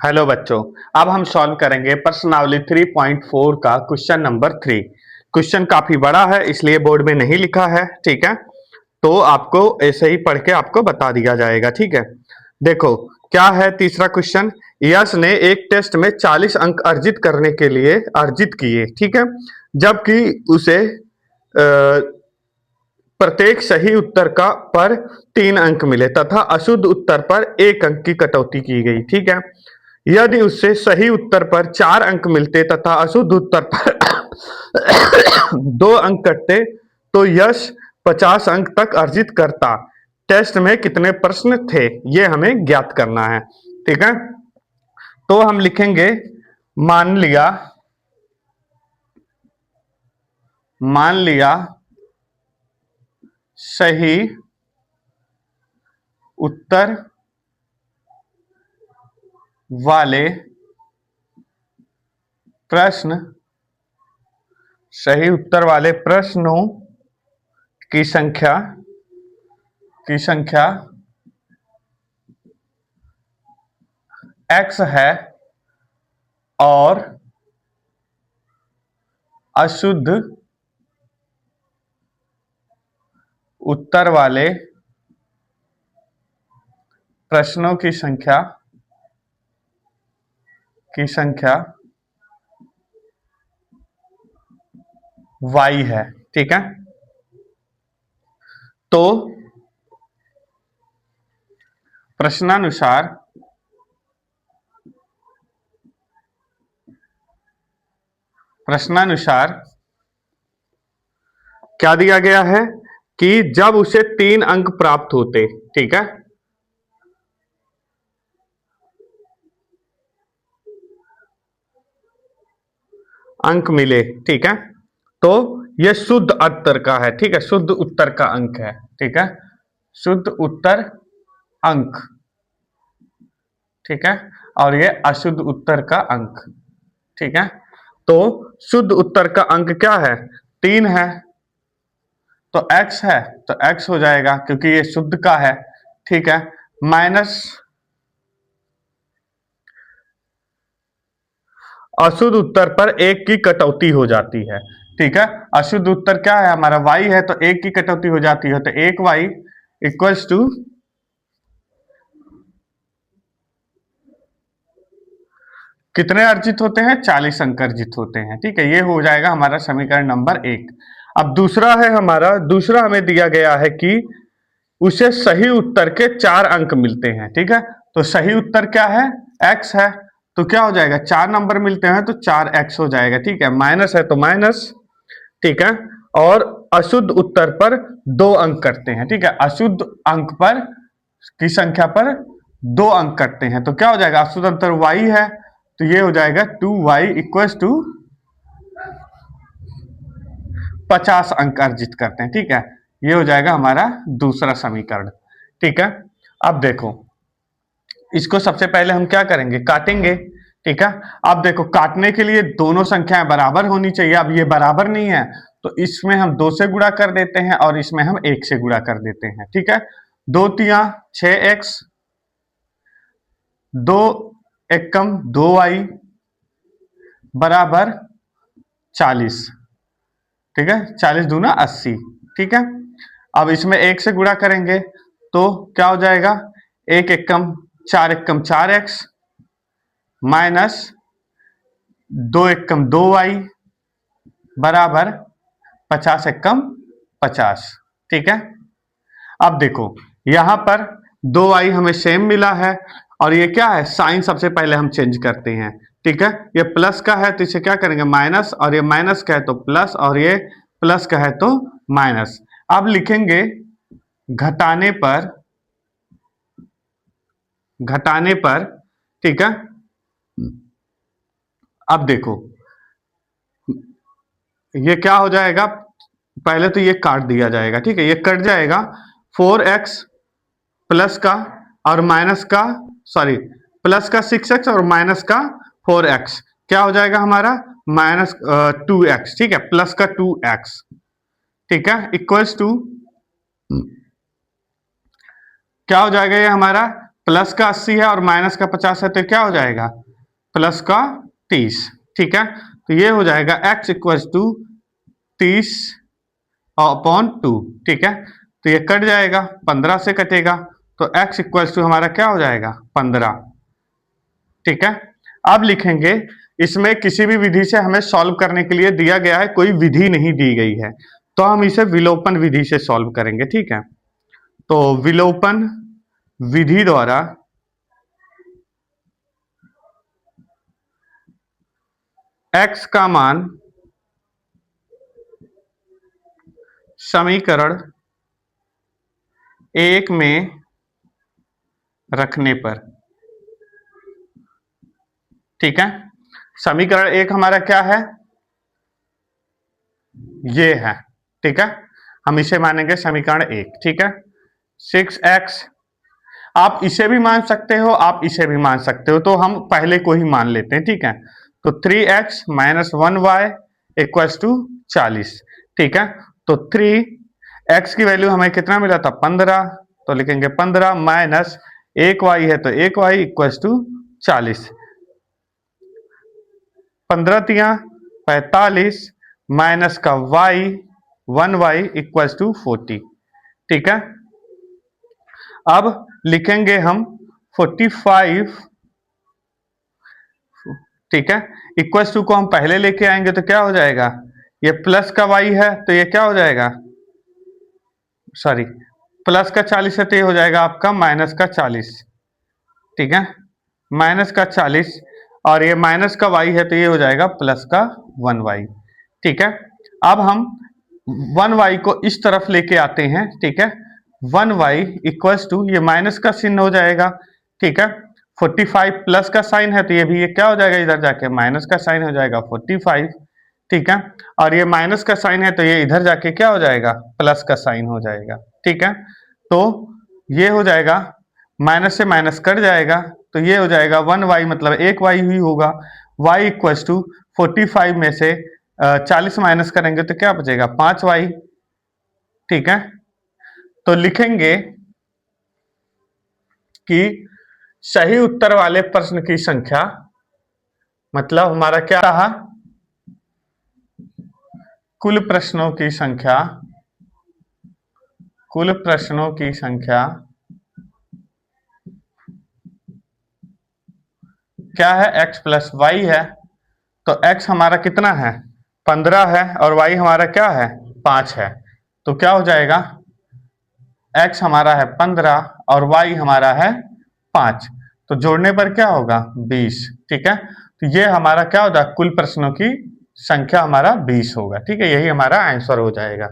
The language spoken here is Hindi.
हेलो बच्चों। अब हम सॉल्व करेंगे प्रश्नावली 3.4 का क्वेश्चन नंबर 3। क्वेश्चन काफी बड़ा है इसलिए बोर्ड में नहीं लिखा है, ठीक है। तो आपको ऐसे ही पढ़ के आपको बता दिया जाएगा, ठीक है। देखो क्या है तीसरा क्वेश्चन। यश ने एक टेस्ट में 40 अंक अर्जित किए, ठीक है। जबकि उसे प्रत्येक सही उत्तर का पर 3 अंक मिले तथा अशुद्ध उत्तर पर 1 अंक की कटौती की गई, ठीक है। यदि उससे सही उत्तर पर 4 अंक मिलते तथा अशुद्ध उत्तर पर 2 अंक कटते तो यश 50 अंक तक अर्जित करता। टेस्ट में कितने प्रश्न थे ये हमें ज्ञात करना है, ठीक है। तो हम लिखेंगे मान लिया सही उत्तर वाले प्रश्नों की संख्या x है और अशुद्ध उत्तर वाले प्रश्नों की संख्या y है, ठीक है। तो प्रश्नानुसार क्या दिया गया है कि जब उसे 3 अंक प्राप्त होते, ठीक है। अंक मिले, ठीक है। तो यह शुद्ध उत्तर का है, ठीक है। शुद्ध उत्तर का अंक है, ठीक है। शुद्ध उत्तर अंक, ठीक है। और ये अशुद्ध उत्तर का अंक, ठीक है। तो शुद्ध उत्तर का अंक क्या है? 3 है। तो x है तो x हो जाएगा क्योंकि ये शुद्ध का है, ठीक है। माइनस अशुद्ध उत्तर पर 1 की कटौती हो जाती है, ठीक है। अशुद्ध उत्तर क्या है हमारा? y है तो 1 की कटौती हो जाती है, तो 1y इक्वल्स टू कितने अर्जित होते हैं? 40 अंक अर्जित होते हैं, ठीक है। ये हो जाएगा हमारा समीकरण नंबर 1। अब दूसरा हमें दिया गया है कि उसे सही उत्तर के 4 अंक मिलते हैं, ठीक है। तो सही उत्तर क्या है? x है। तो क्या हो जाएगा? 4 नंबर मिलते हैं तो 4x हो जाएगा, ठीक है। माइनस है तो माइनस, ठीक है। और अशुद्ध उत्तर पर 2 अंक कटते हैं, ठीक है। अशुद्ध अंक पर की संख्या पर 2 अंक कटते हैं तो क्या हो जाएगा? अशुद्ध अंतर y है तो ये हो जाएगा 2y इक्वल्स टू 50 अंक अर्जित करते हैं, ठीक है। ये हो जाएगा हमारा दूसरा समीकरण, ठीक है। अब देखो इसको सबसे पहले हम क्या करेंगे? काटेंगे, ठीक है। अब देखो काटने के लिए दोनों संख्याएं बराबर होनी चाहिए। अब ये बराबर नहीं है तो इसमें हम 2 से गुणा कर देते हैं और इसमें हम 1 से गुणा कर देते हैं, ठीक है। 2 तिया 6x, 2 एकम 2y बराबर 40, ठीक है। 40 दूना 80, ठीक है। अब इसमें 1 से गुणा करेंगे तो क्या हो जाएगा? 1 एकम 4 एकम 4x माइनस 2 एकम 2y बराबर 50 एकम 50, ठीक है। अब देखो यहां पर 2y हमें सेम मिला है और ये क्या है? साइन सबसे पहले हम चेंज करते हैं, ठीक है। ये प्लस का है तो इसे क्या करेंगे? माइनस, और ये माइनस का है तो प्लस, और ये प्लस का है तो माइनस। अब लिखेंगे घटाने पर, ठीक है। अब देखो ये क्या हो जाएगा? पहले तो ये काट दिया जाएगा, ठीक है। ये कट जाएगा 4x प्लस का और माइनस का, सॉरी प्लस का 6x और माइनस का 4x, क्या हो जाएगा हमारा? माइनस 2x, ठीक है। प्लस का 2x, ठीक है, इक्वल्स टू क्या हो जाएगा? ये हमारा प्लस का 80 है और माइनस का 50 है, तो क्या हो जाएगा प्लस का 30। ठीक है, तो ये हो जाएगा x इक्वल टू 30 अपॉन 2। ठीक है, तो ये कट जाएगा, 15 से कटेगा, तो x इक्वल टू हमारा क्या हो जाएगा 15। ठीक है, अब लिखेंगे, इसमें किसी भी विधि से हमें सॉल्व करने के लिए दिया गया है, कोई विधि नहीं दी गई है, तो हम इसे विलोपन विधि से सॉल्व करेंगे। ठीक है, तो विलोपन विधि द्वारा x का मान समीकरण 1 में रखने पर, ठीक है, समीकरण 1 हमारा क्या है, ये है। ठीक है, हम इसे मानेंगे समीकरण 1। ठीक है, 6x, आप इसे भी मान सकते हो, आप इसे भी मान सकते हो, तो हम पहले को ही मान लेते हैं। ठीक है, तो 3x minus 1y equals to 40। ठीक है, तो 3x की वैल्यू हमें कितना मिला था 15, तो लिखेंगे 15 माइनस 1y है, तो 1y इक्वल्स टू 40। 15 तिया 45 माइनस का y 1y इक्वल्स टू 40। ठीक है, अब लिखेंगे हम 45। ठीक है, इक्वल्स टू को हम पहले लेके आएंगे तो क्या हो जाएगा, ये प्लस का y है तो ये क्या हो जाएगा, सॉरी प्लस का 40 है तो ये हो जाएगा आपका माइनस का 40। ठीक है, माइनस का 40, और ये माइनस का y है तो ये हो जाएगा प्लस का 1y। ठीक है, अब हम 1y को इस तरफ लेके आते हैं। ठीक है, 1y इक्वल्स टू, ये माइनस का चिन्ह हो जाएगा। ठीक है, 45 प्लस का साइन है तो ये भी, ये क्या हो जाएगा इधर जाके माइनस का साइन हो जाएगा 45। ठीक है, और ये माइनस का साइन है तो ये इधर जाके क्या हो जाएगा प्लस का साइन हो जाएगा। ठीक है, तो ये हो जाएगा, माइनस से माइनस कट जाएगा, तो ये हो जाएगा 1y, मतलब एक y ही होगा। y इक्वल्स टू 45 में से 40 माइनस करेंगे तो क्या बचेगा 5y। ठीक है, तो लिखेंगे कि सही उत्तर वाले प्रश्न की संख्या, मतलब हमारा क्या रहा, कुल प्रश्नों की संख्या, कुल प्रश्नों की संख्या क्या है, x प्लस वाई है। तो x हमारा कितना है 15 है, और y हमारा क्या है 5 है, तो क्या हो जाएगा, x हमारा है 15 और y हमारा है 5, तो जोड़ने पर क्या होगा 20। ठीक है, तो ये हमारा क्या होगा, कुल प्रश्नों की संख्या हमारा 20 होगा। ठीक है, यही हमारा आंसर हो जाएगा।